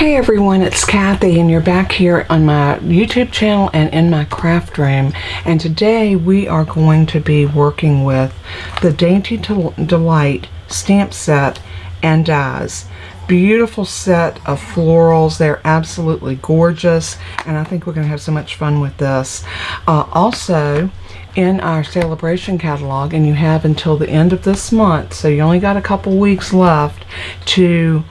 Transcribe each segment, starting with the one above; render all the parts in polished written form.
Hey everyone, it's Kathy and you're back here on my YouTube channel and in my craft room, and today we are going to be working with the Dainty Delight Stamp Set and Dies. Beautiful set of florals. They're absolutely gorgeous and I think we're going to have so much fun with this. Also in our celebration catalog, and you have until the end of this month, so you only got a couple weeks left to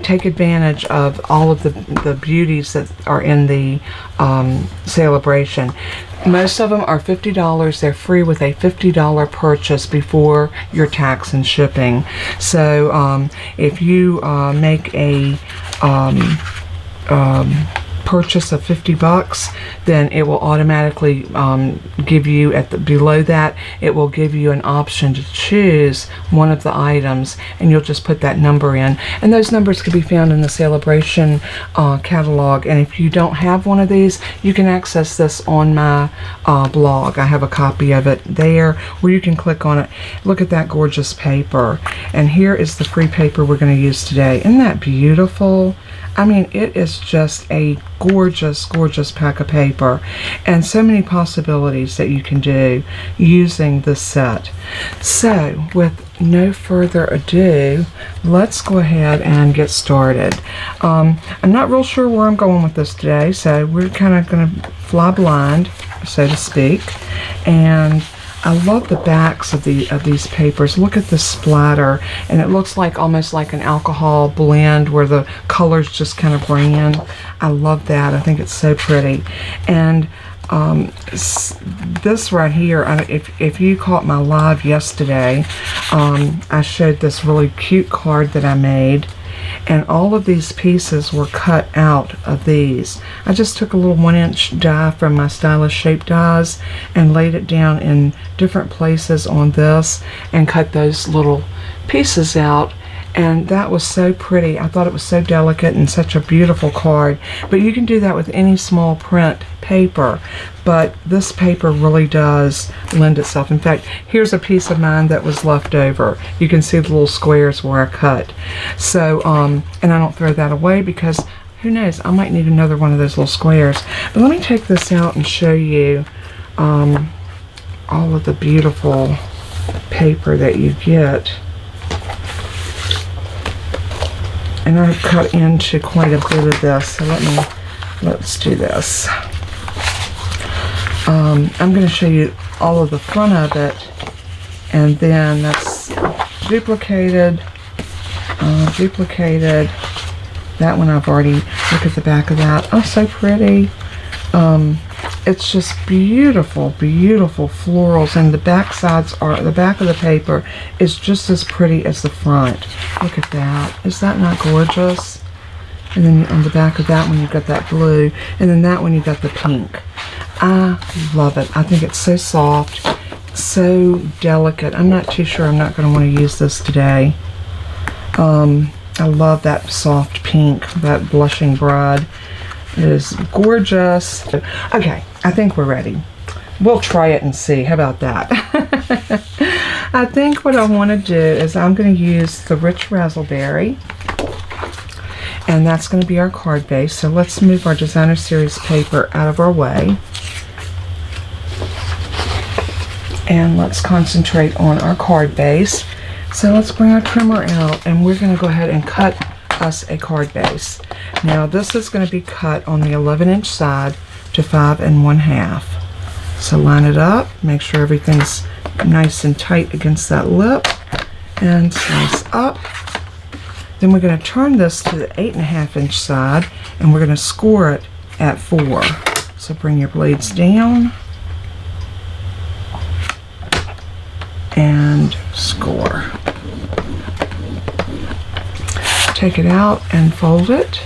take advantage of all of the beauties that are in the celebration. Most of them are $50. They're free with a $50 purchase before your tax and shipping. So if you make a purchase of $50, then it will automatically give you below that, it will give you an option to choose one of the items, and you'll just put that number in, and those numbers can be found in the celebration catalog. And if you don't have one of these, you can access this on my blog. I have a copy of it there where you can click on it. Look at that gorgeous paper, and here is the free paper we're going to use today. Isn't that beautiful? I mean, it is just a gorgeous, gorgeous pack of paper, and so many possibilities that you can do using this set. So, with no further ado, let's go ahead and get started. I'm not real sure where I'm going with this today, so we're kind of going to fly blind, so to speak. And I love the backs of these papers. Look at the splatter, and it looks like almost like an alcohol blend where the colors just kind of ran. I love that. I think it's so pretty. And this right here, if you caught my live yesterday, I showed this really cute card that I made, and all of these pieces were cut out of these. I just took a little 1-inch die from my Stylish Shape dies and laid it down in different places on this and cut those little pieces out, and that was so pretty. I thought it was so delicate and such a beautiful card. But you can do that with any small print paper, but this paper really does lend itself. In fact, here's a piece of mine that was left over. You can see the little squares where I cut. So and I don't throw that away because who knows, I might need another one of those little squares. But let me take this out and show you all of the beautiful paper that you get. And I've cut into quite a bit of this, so let's do this. I'm going to show you all of the front of it, and then that's duplicated. That one I've already, look at the back of that. Oh, so pretty. It's just beautiful, beautiful florals, and the back sides are, the back of the paper is just as pretty as the front. Look at that. Is that not gorgeous? And then on the back of that one you've got that blue, and then that one you've got the pink. I love it. I think it's so soft, so delicate. I'm not too sure. I'm not going to want to use this today. I love that soft pink, that blushing bride. It is gorgeous. Okay, I think we're ready. We'll try it and see. How about that? I think what I want to do is I'm going to use the Rich Razzleberry, and that's going to be our card base. So let's move our Designer Series paper out of our way, and let's concentrate on our card base. So let's bring our trimmer out, and we're going to go ahead and cut us a card base. Now this is going to be cut on the 11-inch side to 5 1/2. So line it up, make sure everything's nice and tight against that lip, and slice up. Then we're going to turn this to the 8.5-inch side, and we're going to score it at 4. So bring your blades down and score. Take it out and fold it,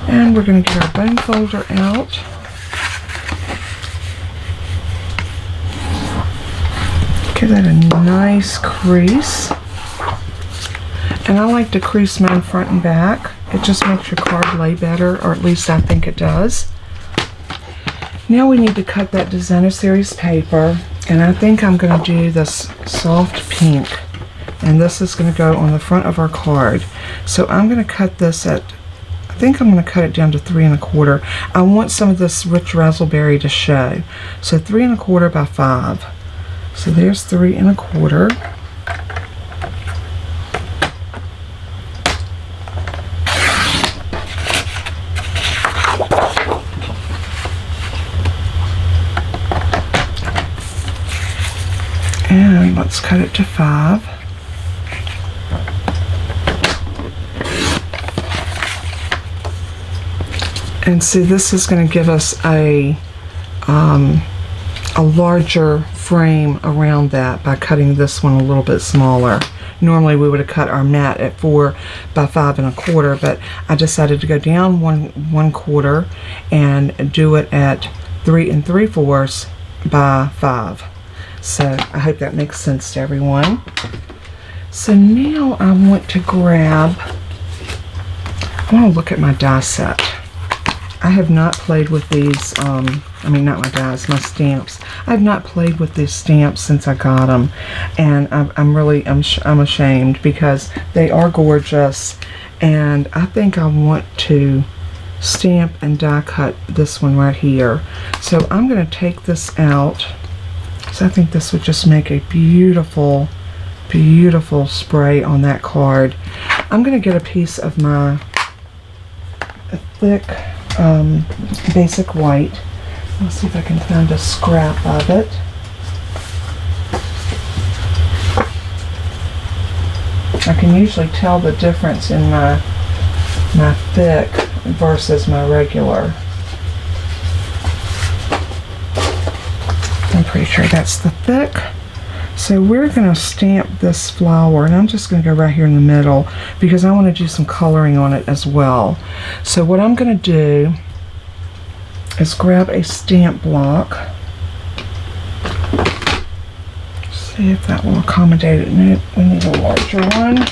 and we're going to get our bone folder out. Give that a nice crease, and I like to crease mine front and back. It just makes your card lay better, or at least I think it does. Now we need to cut that Designer Series paper, and I think I'm going to do this soft pink, and this is going to go on the front of our card. So I'm going to cut this at I think I'm going to cut it down to 3 1/4. I want some of this rich razzleberry to show. So 3 1/4 by 5. So there's 3 1/4. And let's cut it to 5. And see, this is going to give us a larger frame around that by cutting this one a little bit smaller. Normally we would have cut our mat at 4 by 5 1/4, but I decided to go down 1 1/4 and do it at 3 3/4 by 5. So I hope that makes sense to everyone. So now I want to grab, I want to look at my die set. I have not played with these, I mean not my dies, my stamps. I have not played with these stamps since I got them, and I'm ashamed because they are gorgeous, and I think I want to stamp and die cut this one right here. So I'm going to take this out. So I think this would just make a beautiful, beautiful spray on that card. I'm going to get a piece of my thick basic white. Let's see if I can find a scrap of it. I can usually tell the difference in my thick versus my regular. I'm pretty sure that's the thick. So we're going to stamp this flower, and I'm just going to go right here in the middle because I want to do some coloring on it as well. So what I'm going to do is grab a stamp block. See if that will accommodate it. We need a larger one.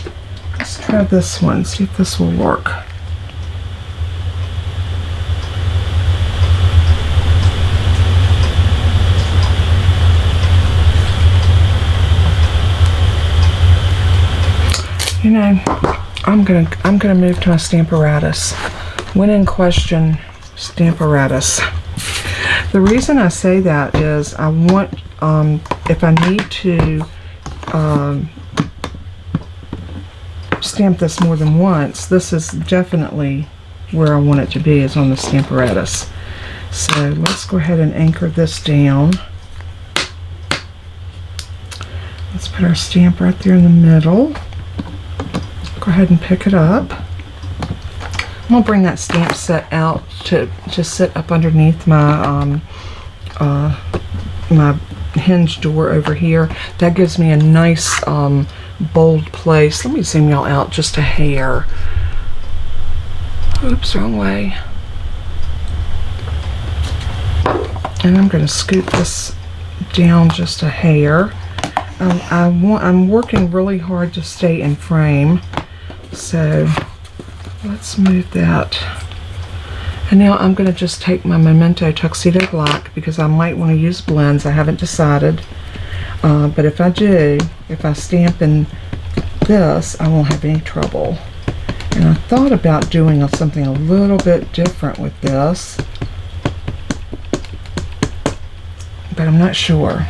Let's try this one, see if this will work. You know, I'm gonna move to my Stamparatus. When in question, Stamparatus. The reason I say that is I want, if I need to stamp this more than once, this is definitely where I want it to be, is on the Stamparatus. So let's go ahead and anchor this down. Let's put our stamp right there in the middle. Go ahead and pick it up. I'm going to bring that stamp set out to sit up underneath my my hinge door over here. That gives me a nice bold place. Let me zoom y'all out just a hair. Oops, wrong way. And I'm going to scoop this down just a hair. I'm working really hard to stay in frame. So let's move that. And now I'm going to just take my Memento Tuxedo Black because I might want to use blends. I haven't decided. But if I do, if I stamp in this, I won't have any trouble. And I thought about doing something a little bit different with this, but I'm not sure.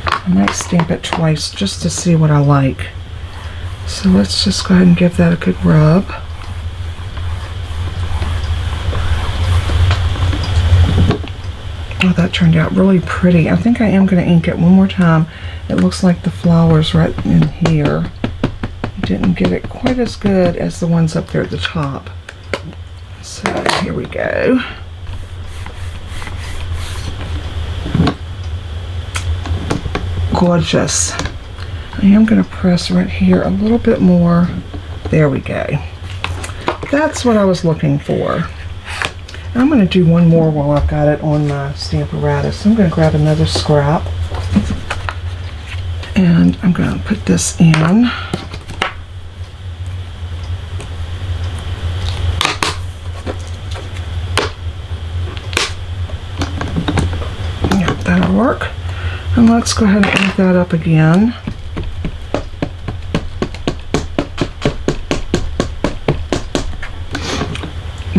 I might stamp it twice just to see what I like. So let's just go ahead and give that a good rub. Oh, that turned out really pretty. I think I am going to ink it one more time. It looks like the flowers right in here didn't get it quite as good as the ones up there at the top. So here we go. Gorgeous. I am going to press right here a little bit more. There we go. That's what I was looking for. I'm going to do one more while I've got it on my Stamparatus. I'm going to grab another scrap and I'm going to put this in. Yeah, that'll work. And let's go ahead and ink that up again.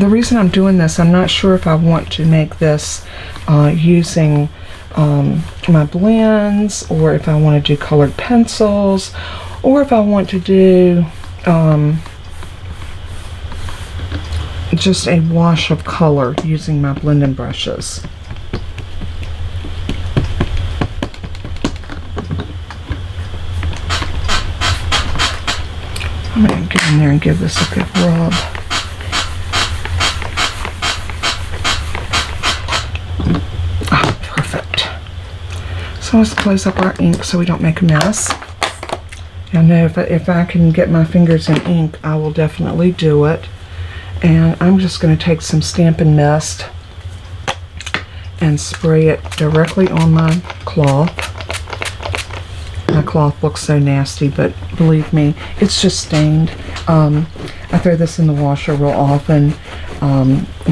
the reason I'm doing this, I'm not sure if I want to make this using my blends, or if I want to do colored pencils, or if I want to do just a wash of color using my blending brushes. I'm going to get in there and give this a good rub. Oh, perfect. So let's close up our ink so we don't make a mess. I know if I can get my fingers in ink, I will definitely do it. And I'm just going to take some Stampin' Mist and spray it directly on my cloth. My cloth looks so nasty, but believe me, it's just stained. I throw this in the washer real often,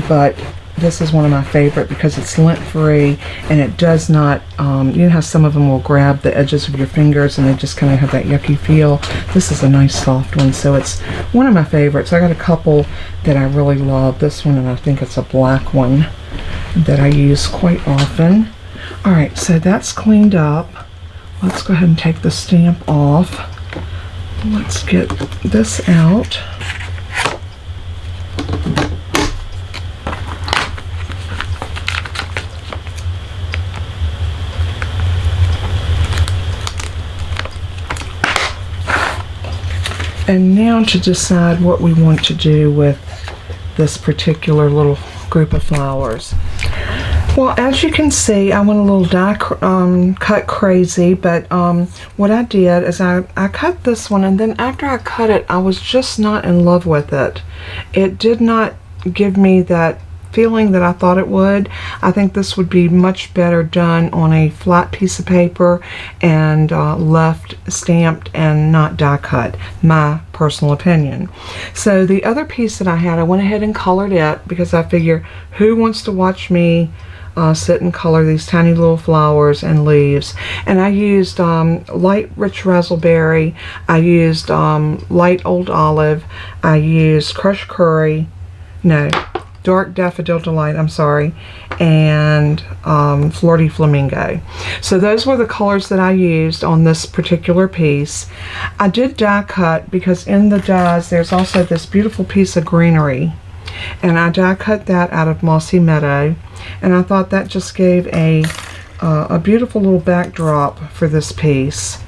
but this is one of my favorite because it's lint-free, and it does not, you know how some of them will grab the edges of your fingers and they just kind of have that yucky feel? This is a nice soft one, so it's one of my favorites. I got a couple that I really love. This one, and I think it's a black one that I use quite often. Alright, so that's cleaned up. Let's go ahead and take the stamp off. Let's get this out. And now to decide what we want to do with this particular little group of flowers. Well, as you can see, I went a little die cut crazy, but what I did is I cut this one, and then after I cut it, I was just not in love with it. It did not give me that feeling that I thought it would. I think this would be much better done on a flat piece of paper and left stamped and not die cut. My personal opinion. So the other piece that I had, I went ahead and colored it because I figure, who wants to watch me sit and color these tiny little flowers and leaves? And I used light rich raspberry, I used light old olive, I used crushed curry, no, dark daffodil delight, I'm sorry, and flirty flamingo. So those were the colors that I used on this particular piece. I did die cut because in the dies there's also this beautiful piece of greenery, and I die cut that out of Mossy Meadow, and I thought that just gave a beautiful little backdrop for this piece.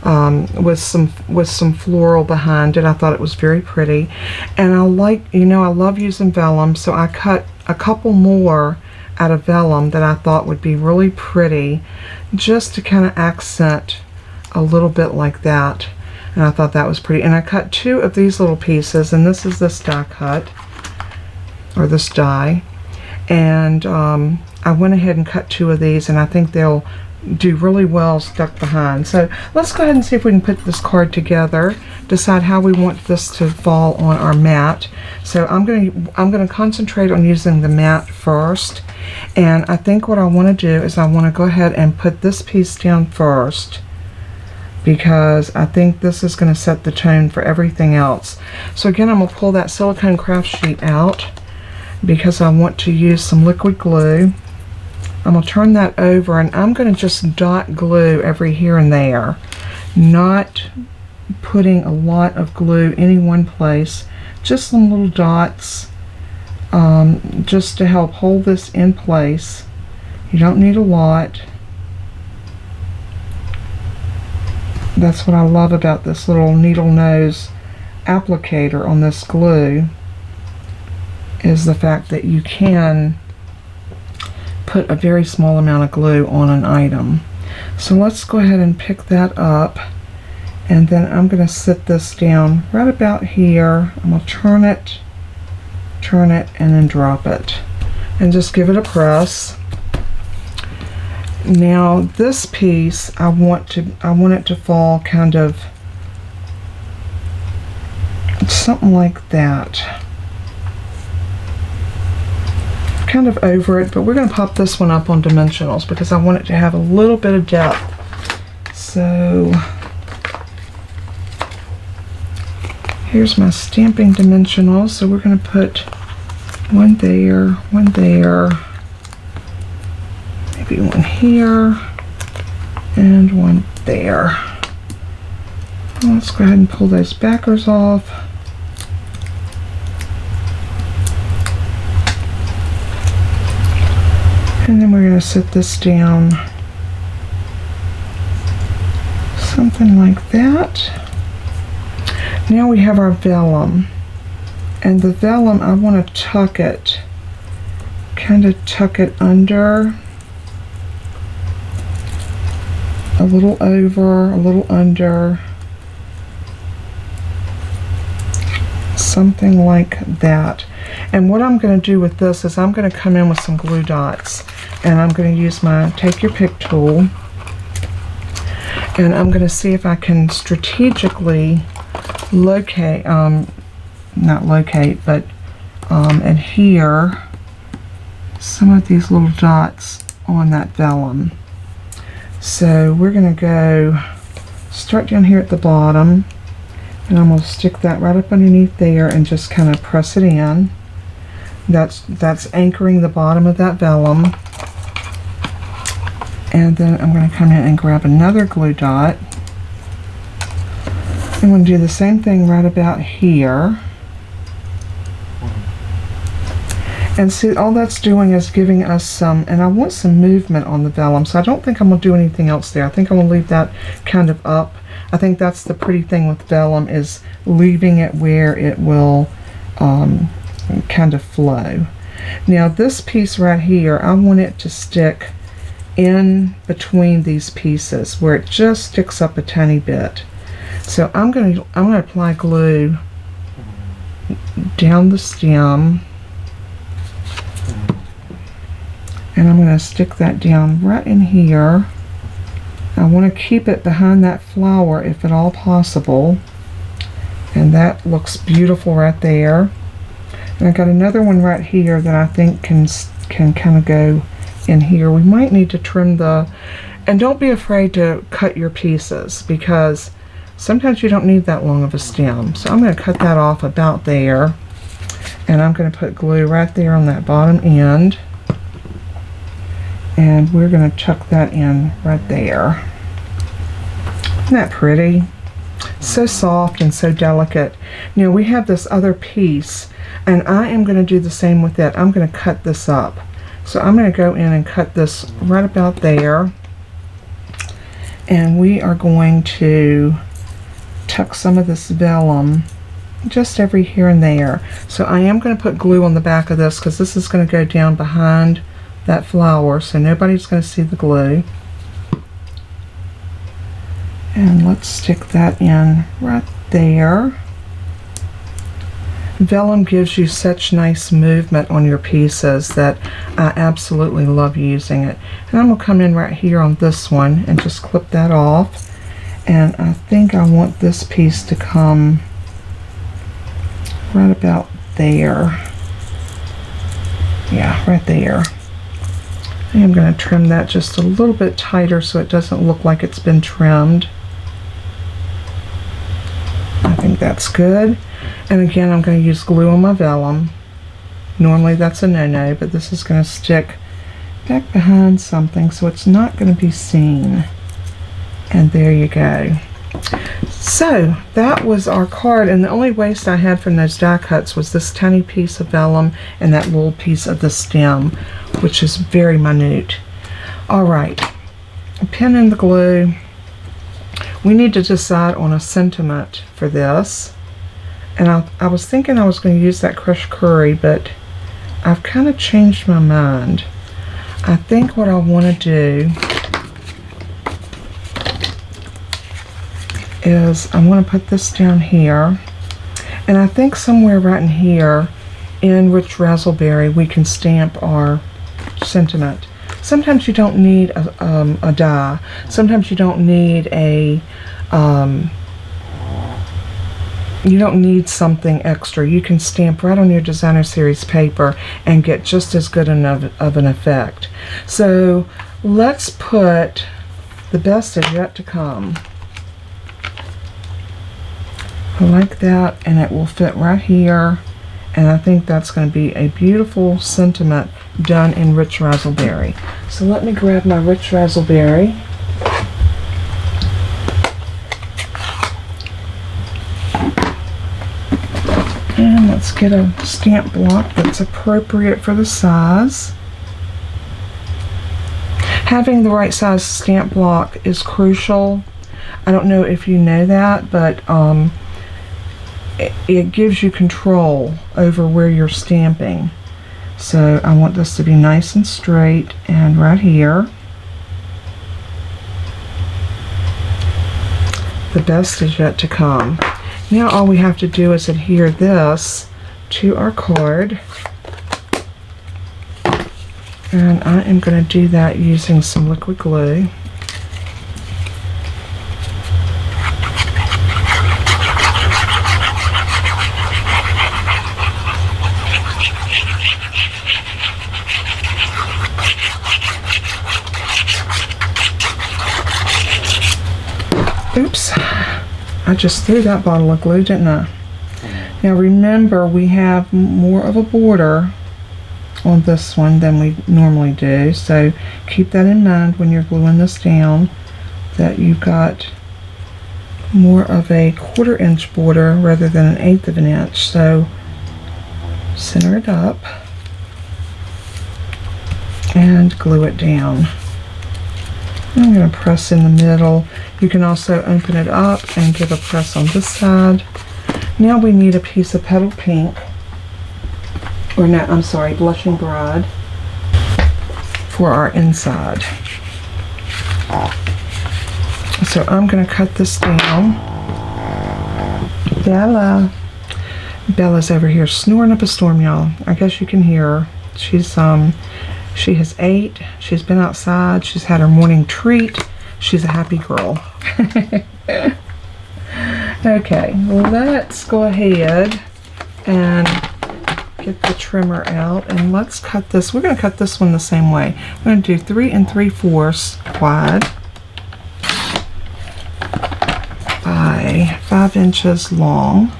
With some floral behind it. I thought it was very pretty, and I like, you know, I love using vellum, so I cut a couple more out of vellum that I thought would be really pretty, just to kind of accent a little bit like that. And I thought that was pretty, and I cut two of these little pieces, and this is this die cut, or this die, and I went ahead and cut two of these, and I think they'll do really well stuck behind. So let's go ahead and see if we can put this card together, decide how we want this to fall on our mat. So I'm going to concentrate on using the mat first, and I think what I want to do is I want to go ahead and put this piece down first, because I think this is going to set the tone for everything else. So again, I'm going to pull that silicone craft sheet out because I want to use some liquid glue. I'm going to turn that over, and I'm going to just dot glue every here and there, not putting a lot of glue any one place, just some little dots, just to help hold this in place. You don't need a lot. That's what I love about this little needle nose applicator on this glue, is the fact that you can put a very small amount of glue on an item. So let's go ahead and pick that up, and then I'm going to sit this down right about here. I'm going to turn it, and then drop it, and just give it a press. Now this piece, I want it to fall kind of something like that. Kind of over it, but we're going to pop this one up on dimensionals because I want it to have a little bit of depth. So here's my stamping dimensionals. So we're going to put one there, maybe one here, and one there. Let's go ahead and pull those backers off. And then we're going to set this down something like that. Now we have our vellum. And the vellum, I want to tuck it, kind of tuck it under, a little over, a little under, something like that. And what I'm going to do with this is I'm going to come in with some glue dots, and I'm going to use my Take Your Pick tool, and I'm going to see if I can strategically locate, not locate, but adhere some of these little dots on that vellum. So we're going to go start down here at the bottom, and I'm going to stick that right up underneath there and just kind of press it in. That's anchoring the bottom of that vellum. And then I'm going to come in and grab another glue dot. I'm going to do the same thing right about here. And see, all that's doing is giving us some, and I want some movement on the vellum, so I don't think I'm going to do anything else there. I think I'm going to leave that kind of up. I think that's the pretty thing with vellum, is leaving it where it will kind of flow. Now this piece right here, I want it to stick in between these pieces where it just sticks up a tiny bit. So I'm going to apply glue down the stem, and I'm going to stick that down right in here. I want to keep it behind that flower if at all possible, and that looks beautiful right there. And I got another one right here that I think can kind of go in here. We might need to trim the, and don't be afraid to cut your pieces, because sometimes you don't need that long of a stem. So I'm going to cut that off about there, and I'm going to put glue right there on that bottom end, and we're going to tuck that in right there. Isn't that pretty? So soft and so delicate. Now we have this other piece, and I am going to do the same with it. I'm going to cut this up. So I'm going to go in and cut this right about there, and we are going to tuck some of this vellum just every here and there. So I am going to put glue on the back of this, because this is going to go down behind that flower, so nobody's going to see the glue. And let's stick that in right there. Vellum gives you such nice movement on your pieces that I absolutely love using it. And I'm going to come in right here on this one and just clip that off. And I think I want this piece to come right about there. Yeah, right there. I am going to trim that just a little bit tighter so it doesn't look like it's been trimmed. I think that's good. And again, I'm going to use glue on my vellum. Normally that's a no-no, but this is going to stick back behind something so it's not going to be seen. And there you go. So that was our card, and the only waste I had from those die cuts was this tiny piece of vellum and that little piece of the stem, which is very minute. Alright, pin in the glue. We need to decide on a sentiment for this. And I was thinking I was going to use that crushed curry, but I've kind of changed my mind. I think what I want to do is I want to put this down here, and I think somewhere right in here in Rich Razzleberry we can stamp our sentiment. Sometimes you don't need a die. Sometimes you don't need a you don't need something extra. You can stamp right on your designer series paper and get just as good of an effect. So let's put the best is yet to come. Like that, and it will fit right here, And I think that's going to be a beautiful sentiment done in rich razzleberry. So let me grab my rich razzleberry. And let's get a stamp block that's appropriate for the size. Having the right size stamp block is crucial. I don't know if you know that, but it gives you control over where you're stamping. So I want this to be nice and straight, and right here. The best is yet to come. Now all we have to do is adhere this to our card. And I am going to do that using some liquid glue. Oops, I just threw that bottle of glue, didn't I? Now remember, we have more of a border on this one than we normally do, so keep that in mind when you're gluing this down, that you've got more of a 1/4 inch border rather than an 1/8 of an inch. So center it up and glue it down. I'm going to press in the middle. You can also open it up and give a press on this side. Now we need a piece of petal pink, or no, I'm sorry, blushing bride, for our inside. So I'm going to cut this down. Bella's over here snoring up a storm, y'all. I guess you can hear her. She has ate, she's been outside, she's had her morning treat, she's a happy girl. Okay, let's go ahead and get the trimmer out, and let's cut this. We're going to cut this one the same way. We're going to do 3 3/4 wide by 5 inches long.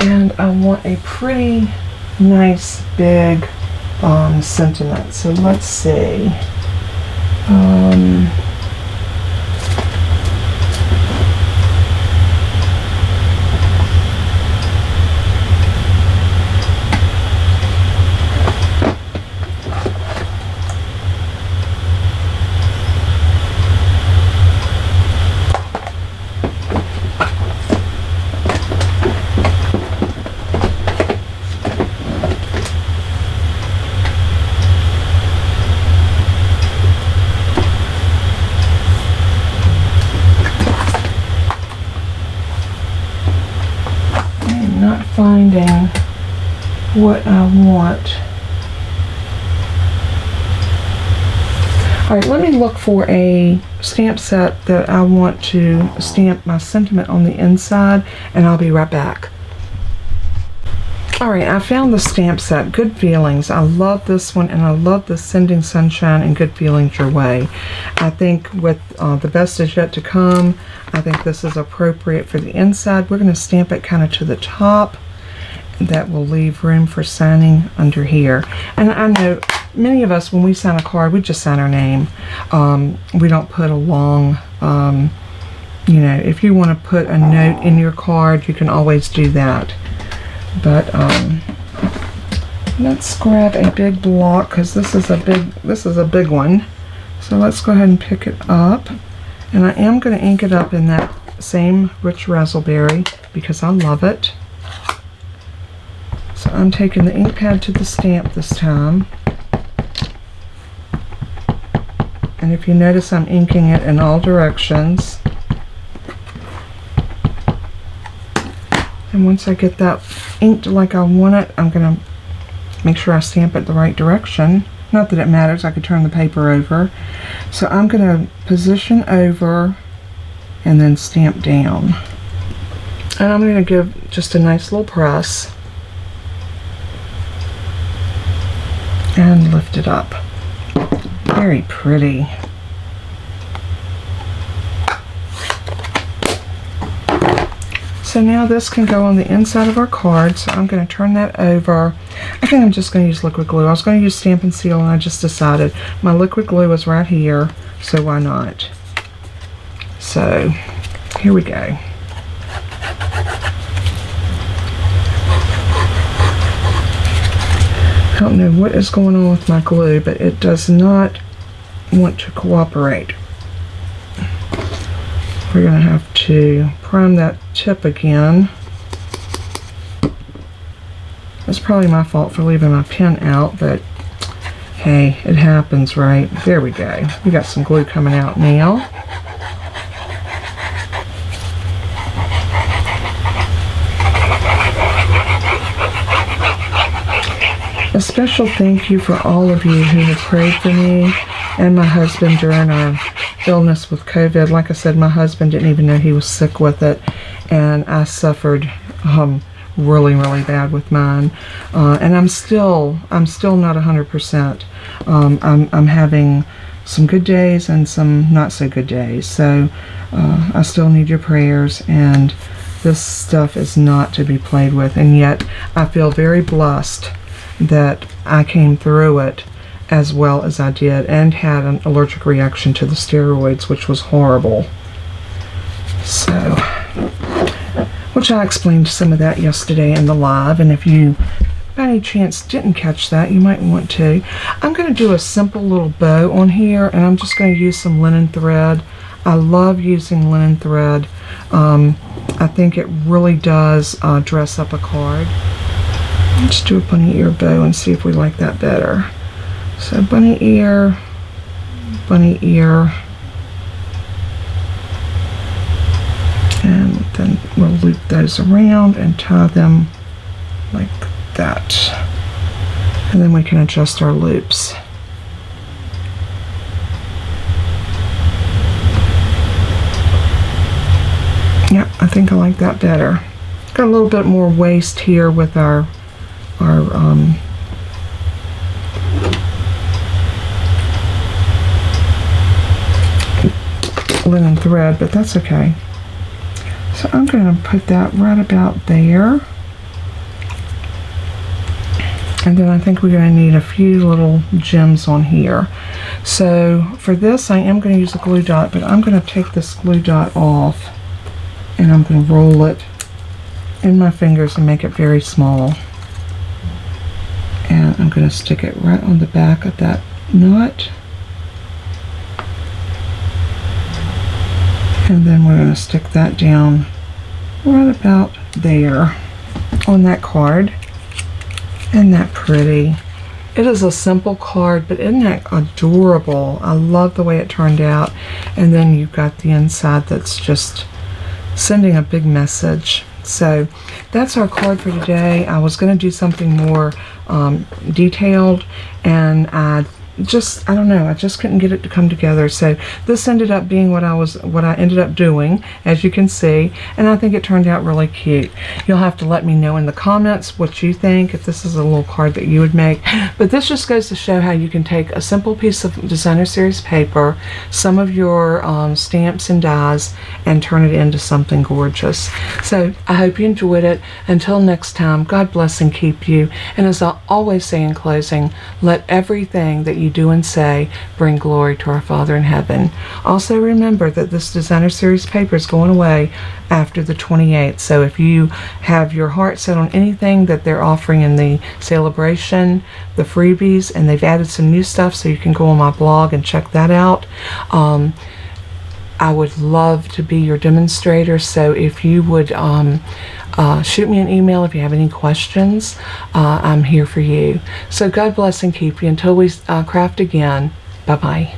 And I want a pretty nice big sentiment. So let's see. Not finding what I want. Alright, let me look for a stamp set that I want to stamp my sentiment on the inside, and I'll be right back. Alright, I found the stamp set, Good Feelings. I love this one, and I love the Sending Sunshine and Good Feelings Your Way. I think with The Best Is Yet to Come, I think this is appropriate for the inside. We're going to stamp it kind of to the top. That will leave room for signing under here. And I know many of us, when we sign a card, we just sign our name. We don't put a long, you know, if you want to put a note in your card, you can always do that. But let's grab a big block, because this is a big one. So let's go ahead and pick it up, and I am going to ink it up in that same rich razzleberry because I love it. So I'm taking the ink pad to the stamp this time, and if you notice, I'm inking it in all directions. And once I get that inked like I want it, I'm going to make sure I stamp it the right direction. Not that it matters, I could turn the paper over. So I'm going to position over and then stamp down. And I'm going to give just a nice little press. and lift it up. Very pretty. So now this can go on the inside of our card. So I'm going to turn that over. I think I'm just going to use liquid glue. I was going to use Stampin' Seal, and I just decided my liquid glue is right here, so why not? So here we go. I don't know what is going on with my glue, but it does not want to cooperate. We're going to have to prime that tip again. It's probably my fault for leaving my pen out, but hey, it happens, right? There we go. We got some glue coming out now. A special thank you for all of you who have prayed for me and my husband during our illness with COVID. Like I said, my husband didn't even know he was sick with it, and I suffered really bad with mine, and I'm still not 100%. I'm having some good days and some not so good days, so I still need your prayers, and this stuff is not to be played with. And yet I feel very blessed that I came through it as well as I did, and had an allergic reaction to the steroids, which was horrible. So, which I explained some of that yesterday in the live, and if you by any chance didn't catch that, you might want to. I'm going to do a simple little bow on here, and I'm just going to use some linen thread. I love using linen thread. I think it really does dress up a card. Let's do a bunny ear bow and see if we like that better. So bunny ear, and then we'll loop those around and tie them like that. And then we can adjust our loops. Yeah, I think I like that better. Got a little bit more waste here with our linen thread, but that's okay. So I'm going to put that right about there. And then I think we're going to need a few little gems on here. So for this, I am going to use a glue dot, but I'm going to take this glue dot off, and I'm going to roll it in my fingers and make it very small. And I'm going to stick it right on the back of that knot. And then we're going to stick that down right about there on that card. Isn't that pretty? It is a simple card, but isn't that adorable? I love the way it turned out. And then you've got the inside that's just sending a big message. So that's our card for today. I was going to do something more detailed, and I don't know, I just couldn't get it to come together. So this ended up being what I ended up doing, as you can see, and I think it turned out really cute. You'll have to let me know in the comments what you think, if this is a little card that you would make. But this just goes to show how you can take a simple piece of designer series paper, some of your stamps and dies, and turn it into something gorgeous. So I hope you enjoyed it. Until next time, God bless and keep you. And as I always say in closing, let everything that you do and say bring glory to our Father in heaven. Also remember that this designer series paper is going away after the 28th. So if you have your heart set on anything that they're offering in the celebration, the freebies, and they've added some new stuff, so you can go on my blog and check that out. I would love to be your demonstrator, so if you would shoot me an email if you have any questions. I'm here for you. So God bless and keep you until we craft again. Bye-bye.